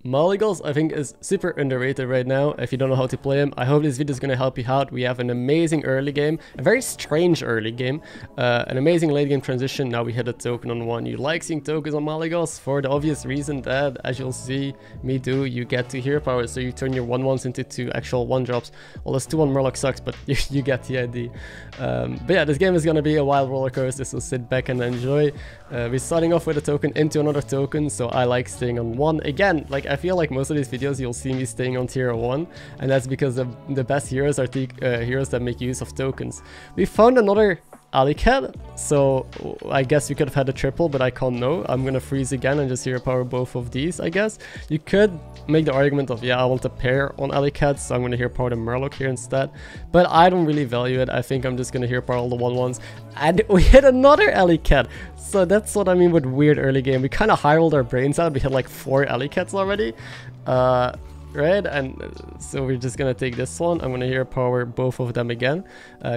Malygos, I think, is super underrated right now if you don't know how to play him. I hope this video is going to help you out. We have an amazing early game, a very strange early game, an amazing late game transition. Now we hit a token on one. You like seeing tokens on Malygos for the obvious reason that, as you'll see me do, you get 2 hero powers, so you turn your 1/1s into 2 actual 1-drops. Well, this 2/1 Murloc sucks, but you get the idea. But yeah, this game is going to be a wild roller coaster, so sit back and enjoy. We're starting off with a token into another token, so I like staying on 1. Again, like, I feel like most of these videos you'll see me staying on tier 1, and that's because the best heroes are the heroes that make use of tokens. We found another Alley-Cat, so I guess we could have had a triple, but I can't know. I'm gonna freeze again and just hero power both of these, I guess. You could make the argument of, yeah, I want a pair on Alley-Cat, so I'm gonna hero power the Murloc here instead. But I don't really value it. I think I'm just gonna hero power all the 1/1s. And we hit another Alley-Cat. So that's what I mean with weird early game. We kind of high rolled our brains out. We hit like 4 Alley-Cats already. Right, and so we're just gonna take this one. I'm gonna hero power both of them again.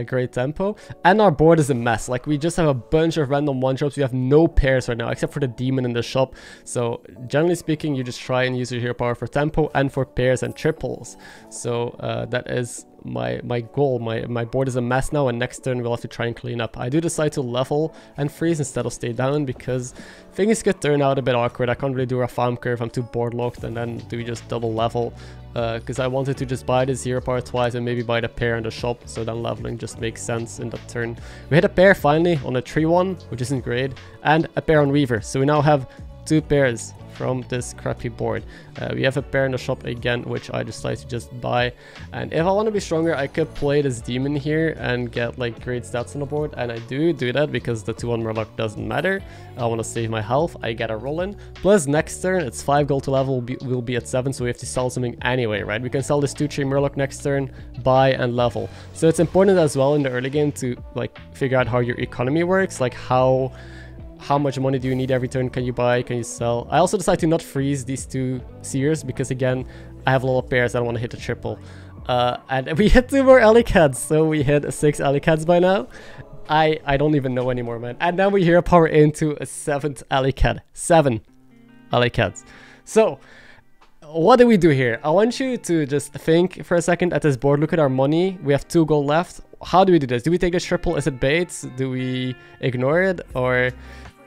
Great tempo, and our board is a mess. Like, we just have a bunch of random 1-drops. We have no pairs right now except for the demon in the shop. So generally speaking, you just try and use your hero power for tempo and for pairs and triples. So that is my goal. My board is a mess now, and next turn we'll have to try and clean up. I do decide to level and freeze instead of stay down because things could turn out a bit awkward. I can't really do a farm curve. I'm too board locked, and then do we just double level because I wanted to just buy this hero power twice and maybe buy the pair in the shop, so then leveling just makes sense in that turn. We hit a pair finally on a 3/1, which isn't great, and a pair on Weaver, so we now have 2 pairs from this crappy board. We have a pair in the shop again, which I decided to just buy. And if I want to be stronger, I could play this demon here and get like great stats on the board, and I do that because the 2/1 Murloc doesn't matter. I want to save my health. I get a roll in. Plus next turn it's 5 gold to level. We'll be at 7, so we have to sell something anyway, right? We can sell this 2/3 Murloc next turn, buy and level. So it's important as well in the early game to like figure out how your economy works, like how much money do you need every turn? Can you buy? Can you sell? I also decided to not freeze these 2 seers because, again, I have a lot of pairs. I don't want to hit a triple. And we hit 2 more Alley-Cats, so we hit 6 Alley-Cats by now. I don't even know anymore, man. And then we hero power into a 7th Alley-Cat. 7 Alley-Cats. So what do we do here? I want you to just think for a second at this board. Look at our money. We have 2 gold left. How do we do this? Do we take this triple? Is it bait? Do we ignore it? Or...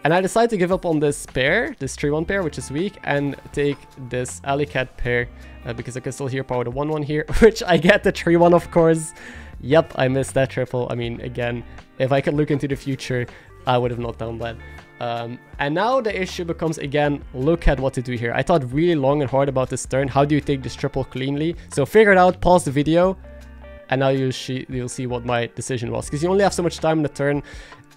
And I decided to give up on this pair, this 3/1 pair, which is weak, and take this Alley-Cat pair because I can still hero power the 1/1 here, which I get the 3/1, of course. Yep, I missed that triple. I mean, again, if I could look into the future, I would have not done that. And now the issue becomes, again, look at what to do here. I thought really long and hard about this turn. How do you take this triple cleanly? So figure it out, pause the video, and now you'll see what my decision was. Because you only have so much time in the turn.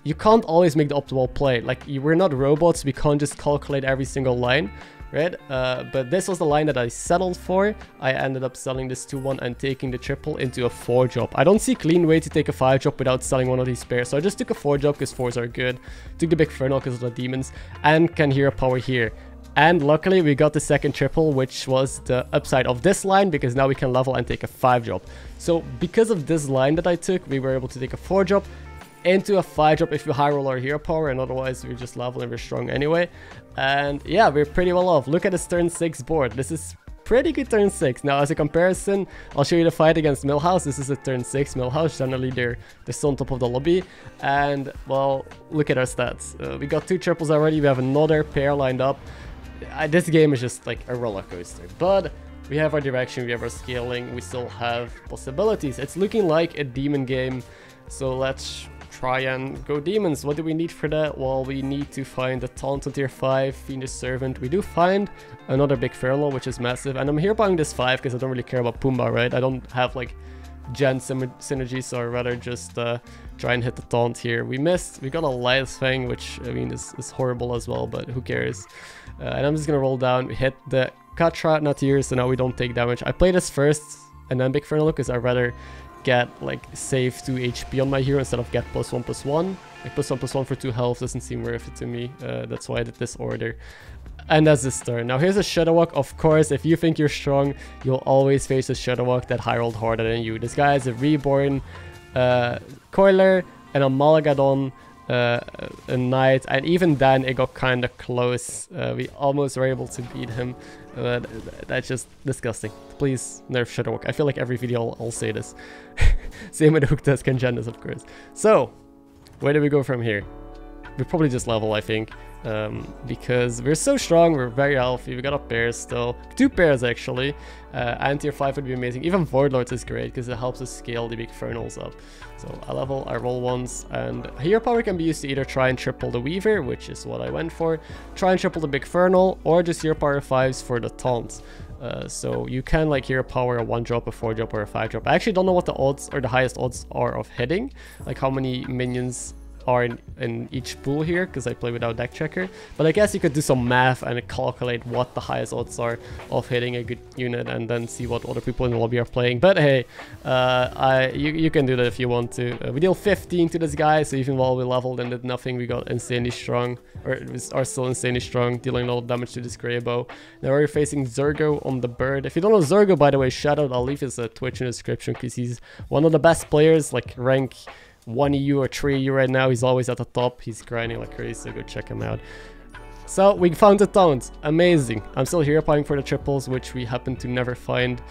You can't always make the optimal play. Like, we're not robots, we can't just calculate every single line, right? But this was the line that I settled for. I ended up selling this 2/1 and taking the triple into a 4-drop. I don't see clean way to take a 5-drop without selling one of these pairs, so I just took a 4-drop because 4s are good. Took the big Fernal because of the demons, and can hero power here. And luckily we got the second triple, which was the upside of this line, because now we can level and take a 5-drop. So because of this line that I took, we were able to take a 4-drop into a 5-drop if you high roll our hero power, and otherwise we just level and we're strong anyway. And yeah, we're pretty well off. Look at this turn 6 board. This is pretty good turn 6. Now, as a comparison, I'll show you the fight against Millhouse. This is a turn 6 Millhouse. Generally they're still on top of the lobby, and well, look at our stats. We got 2 triples already. We have another pair lined up. This game is just like a roller coaster, but we have our direction, we have our scaling, we still have possibilities. It's looking like a demon game, so let's try and go demons. What do we need for that? Well, we need to find a taunt on tier 5, Fiendish Servant. We do find another big Feral, which is massive, and I'm here buying this 5 because I don't really care about Pumbaa, right? I don't have like gen synergy, so I'd rather just try and hit the taunt here. We missed. We got a Lias Fang, which I mean is horrible as well, but who cares? And I'm just gonna roll down. We hit the Katra, not here, so now we don't take damage. I play this first and then big Feral because I'd rather get like save 2 HP on my hero instead of get +1/+1. Like +1/+1 for 2 health doesn't seem worth it to me. That's why I did this order. And that's this turn. Now here's a Shadowwalk. Of course, if you think you're strong, you'll always face a Shadowwalk that high rolled harder than you. This guy is a Reborn Coiler and a Malagadon a knight, and even then it got kind of close. We almost were able to beat him, but that's just disgusting. Please nerf Shudderwock. I feel like every video I'll say this. Same with Hook Test Congendas, of course. So, where do we go from here? We probably just level, I think. Because we're so strong, we're very healthy, we got a pair still. 2 pairs actually. And tier 5 would be amazing. Even Voidlords is great because it helps us scale the big Infernals up. So I level, I roll once, and hero power can be used to either try and triple the Weaver, which is what I went for, try and triple the big Infernal, or just hero power 5s for the taunts. So you can like hero power a 1-drop, a 4-drop, or a 5-drop. I actually don't know what the odds or the highest odds are of hitting, like how many minions are in each pool here, because I play without deck checker, but I guess you could do some math and calculate what the highest odds are of hitting a good unit and then see what other people in the lobby are playing. But hey, you can do that if you want to. We deal 15 to this guy, so even while we leveled and did nothing, we got insanely strong, or are still insanely strong, dealing a lot of damage to this grey bow. Now we're facing Zergo on the bird. If you don't know Zergo, by the way, shout out, I'll leave his Twitch in the description, because he's one of the best players, like rank 1 EU or 3 EU right now. He's always at the top. He's grinding like crazy, so go check him out. So we found the taunt. Amazing. I'm still here applying for the triples, which we happen to never find.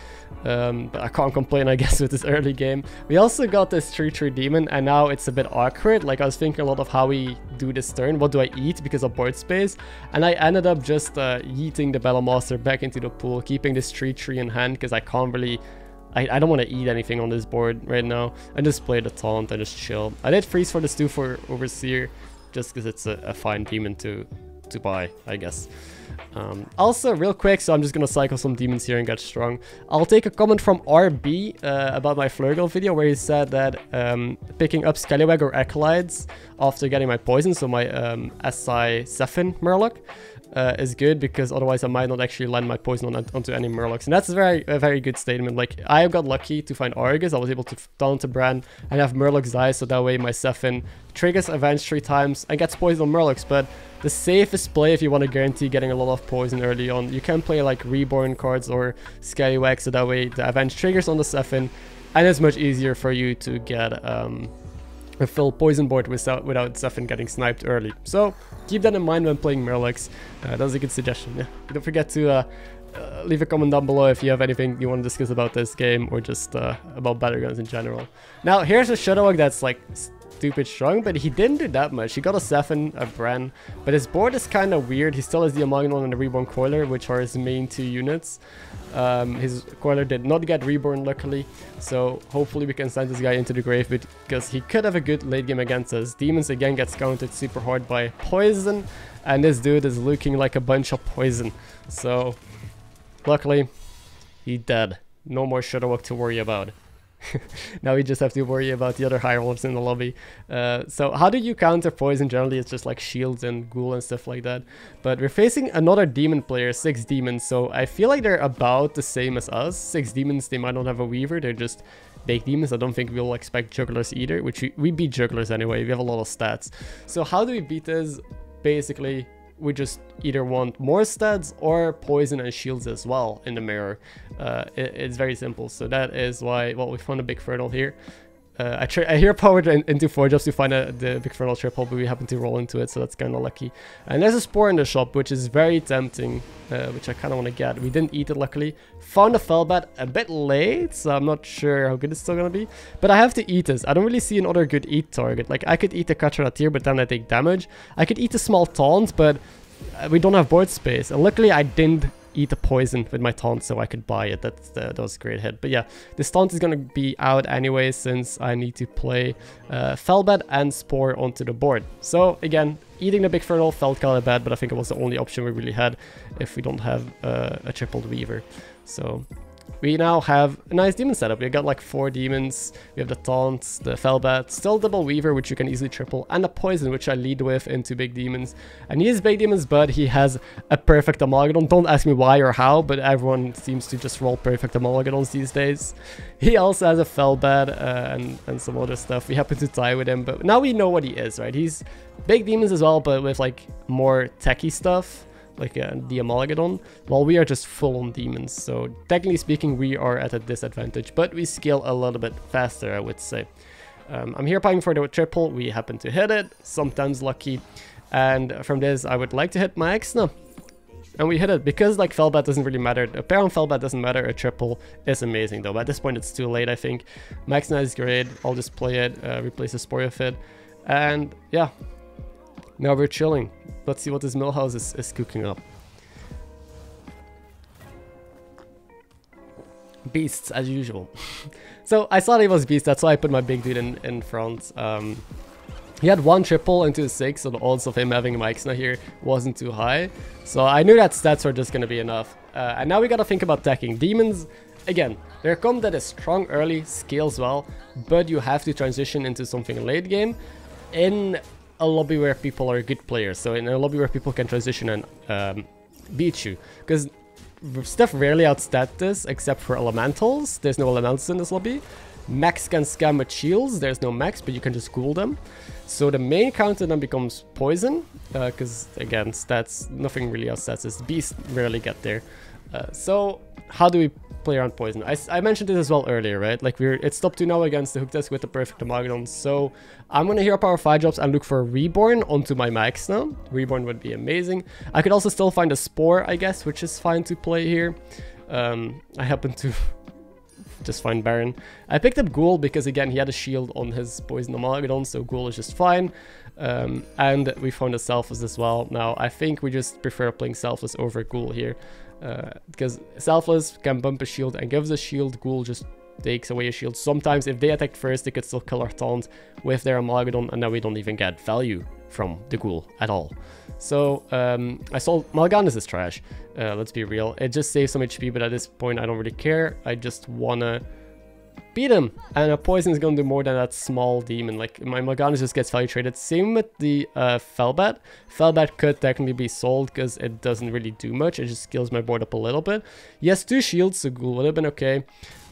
But I can't complain, I guess, with this early game. We also got this 3/3 demon, and now it's a bit awkward. Like, I was thinking a lot of how we do this turn. What do I eat because of board space? And I ended up just yeeting the Battle Master back into the pool, keeping this 3/3 in hand, because I can't really... I don't want to eat anything on this board right now. I just play the taunt, I just chill. I did freeze for this too for Overseer, just because it's a fine demon to buy, I guess. Also, real quick, so I'm just gonna cycle some demons here and get strong. I'll take a comment from RB about my Flurgle video, where he said that picking up Scallywag or Acolytes after getting my poison, so my SI Sephin Murloc, is good, because otherwise I might not actually land my poison onto any Murlocs. And that's a very good statement. Like, I got lucky to find Argus. I was able to taunt to Bran and have Murlocs die, so that way my Sephin triggers Avenge 3 times and gets poison on Murlocs. But the safest play, if you want to guarantee getting a lot of poison early on, you can play like Reborn cards or Scallywag, so that way the Avenge triggers on the Sephin, and it's much easier for you to get a full poison board without Sephin getting sniped early. So keep that in mind when playing Murlocs. That was a good suggestion. Yeah. Don't forget to leave a comment down below if you have anything you want to discuss about this game, or just about Battlegrounds in general. Now here's a Shudderwock that's like stupid strong, but he didn't do that much. He got a Sephin, a Bran, but his board is kind of weird. He still has the Amagnon and the Reborn Coiler, which are his main 2 units. His Coiler did not get Reborn, luckily, so hopefully we can send this guy into the grave, because he could have a good late game against us. Demons again gets countered super hard by poison, and this dude is looking like a bunch of poison. So luckily he dead. No more Shudderwock to worry about. Now we just have to worry about the other high rolls in the lobby. So how do you counter poison? Generally it's just like shields and ghoul and stuff like that, but we're facing another demon player, 6 demons, so I feel like they're about the same as us. 6 demons, they might not have a weaver, they're just big demons. I don't think we'll expect jugglers either, which we beat jugglers anyway. We have a lot of stats. So how do we beat this? Basically we just either want more stats or poison and shields as well in the mirror. It's very simple. So that is why, well, we found a big Infernal here. I hero powered into 4-drops to find the big Infernal triple, but we happen to roll into it, so that's kind of lucky. And there's a Spore in the shop, which is very tempting, which I kind of want to get. We didn't eat it, luckily. Found a Firebat a bit late, so I'm not sure how good it's still going to be. But I have to eat this. I don't really see another good eat target. Like, I could eat the Katratir, but then I take damage. I could eat a small taunt, but we don't have board space. And luckily, I didn't eat the poison with my taunt, so I could buy it. That was a great hit. But yeah, this taunt is gonna be out anyway, since I need to play Firebat and Spore onto the board. So again, eating the big Infernal felt kind of bad, but I think it was the only option we really had if we don't have a tripled Weaver. So we now have a nice demon setup. We got like 4 demons. We have the taunts, the Firebat, still double Weaver, which you can easily triple, and the poison, which I lead with into big demons. And he is big demons, but he has a perfect Amalgadon. Don't ask me why or how, but everyone seems to just roll perfect Amalgadons these days. He also has a Firebat and some other stuff. We happen to tie with him, but now we know what he is, right? He's big demons as well, but with like more techie stuff, like the Amalgadon, while we are just full on demons. So technically speaking, we are at a disadvantage, but we scale a little bit faster, I would say. I'm here playing for the triple. We happen to hit it, sometimes lucky. And from this, I would like to hit my Exna. And we hit it, because like Firebat doesn't really matter. A pair on Firebat doesn't matter, a triple is amazing though. But at this point it's too late, I think. Maxna is great, I'll just play it, replace the Spore with it. And yeah, now we're chilling. Let's see what this Millhouse is cooking up. Beasts as usual. So I saw that he was beast, that's why I put my big dude in front. He had one triple into 6, so the odds of him having Mixna here wasn't too high. So I knew that stats were just going to be enough. And now we got to think about decking. Demons, again, they're a comp that is strong early, scales well, but you have to transition into something late game in a lobby where people are good players. So in a lobby where people can transition and beat you. Because stuff rarely outstat this, except for elementals. There's no elementals in this lobby. Max can scam with shields, there's no max, but you can just cool them. So the main counter then becomes poison, because again, stats, nothing really outstats this. Beast rarely get there. So how do we play around poison? I mentioned it as well earlier, right? Like it's top 2 now against the hook desk with the perfect Malygos. So I'm gonna hero power 5 drops and look for a Reborn onto my max now. Reborn would be amazing. I could also still find a Spore, I guess, which is fine to play here. I happen to just find Baron. I picked up Ghoul because again he had a shield on his poison Malygos, so Ghoul is just fine. And we found a Selfless as well. Now I think we just prefer playing Selfless over Ghoul here, because Selfless can bump a shield and gives a shield. Ghoul just takes away a shield. Sometimes if they attack first, they could still kill our taunt with their Malygos, and now we don't even get value from the Ghoul at all. So I saw Malygos is trash, let's be real. It just saves some HP, but at this point I don't really care. I just wanna beat him, and a poison is gonna do more than that small demon. Like my Malygos just gets value traded. Same with the Firebat. Firebat could technically be sold because it doesn't really do much. It just scales my board up a little bit. He has 2 shields, so Ghoul would have been okay.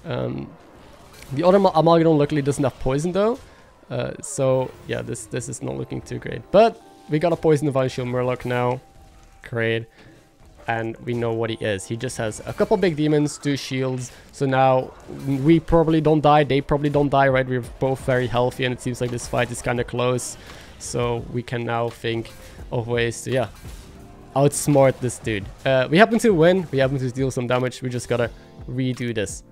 The other Malygos luckily doesn't have poison though. So yeah, this is not looking too great. But we got a poison Divine Shield Murloc now. Great. And we know what he is. He just has a couple big demons, 2 shields. So now we probably don't die. They probably don't die, right? We're both very healthy, and it seems like this fight is kind of close. So we can now think of ways to, yeah, outsmart this dude. We happen to win. We happen to deal some damage. We just gotta redo this.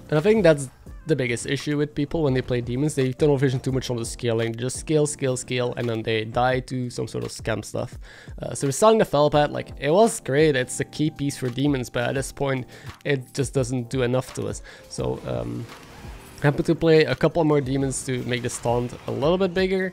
And I think that's the biggest issue with people when they play demons. They tunnel vision too much on the scaling. They just scale, and then they die to some sort of scam stuff. So we're selling the Firebat. Like, it was great. It's a key piece for demons, but at this point, it just doesn't do enough to us. So happy to play a couple more demons to make this taunt a little bit bigger.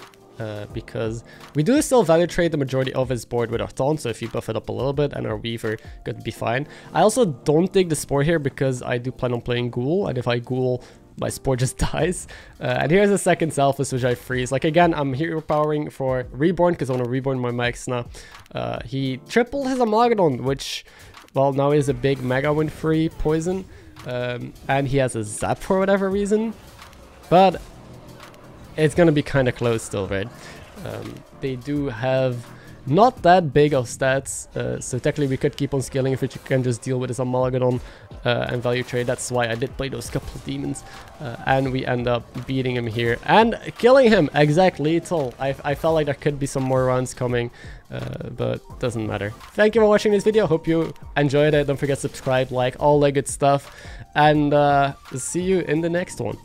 Because we do still value trade the majority of his board with our taunt, so if you buff it up a little bit, and our Weaver could be fine. I also don't take the Spore here because I do plan on playing Ghoul, and if I Ghoul, my Spore just dies. And here's a second Selfless, which I freeze. Like again, I'm hero powering for Reborn because I want to Reborn my Mixna. He tripled his Malygos, which, well, now is a big Mega Wind free poison. And he has a Zap for whatever reason. But it's gonna be kind of close still, right? They do have not that big of stats, so technically we could keep on scaling if we can just deal with his Malygos and value trade. That's why I did play those couple of demons, and we end up beating him here and killing him. Exact lethal. I felt like there could be some more rounds coming, but doesn't matter. Thank you for watching this video. Hope you enjoyed it. Don't forget to subscribe, like, all that good stuff, and see you in the next one.